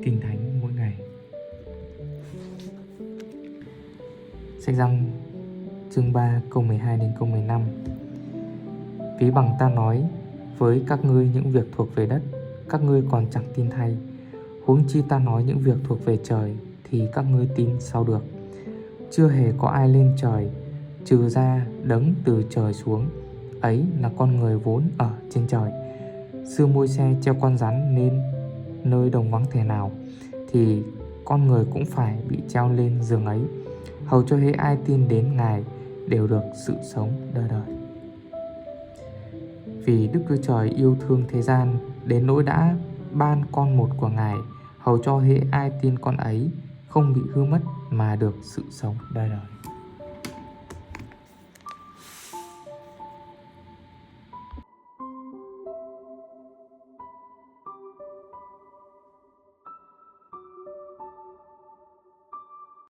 Kinh Thánh mỗi ngày. Sách Giăng chương 3 câu 12 đến câu 15. Ví bằng ta nói với các ngươi những việc thuộc về đất, các ngươi còn chẳng tin thay. Huống chi ta nói những việc thuộc về trời, thì các ngươi tin sao được? Chưa hề có ai lên trời, trừ ra đấng từ trời xuống, ấy là con người vốn ở trên trời. Xưa Môi-se treo con rắn lên nơi đồng vắng thể nào, thì con người cũng phải bị treo lên giường ấy, hầu cho hễ ai tin đến Ngài đều được sự sống đời đời. Vì Đức Chúa Trời yêu thương thế gian đến nỗi đã ban con một của Ngài, hầu cho hễ ai tin con ấy không bị hư mất mà được sự sống đời đời.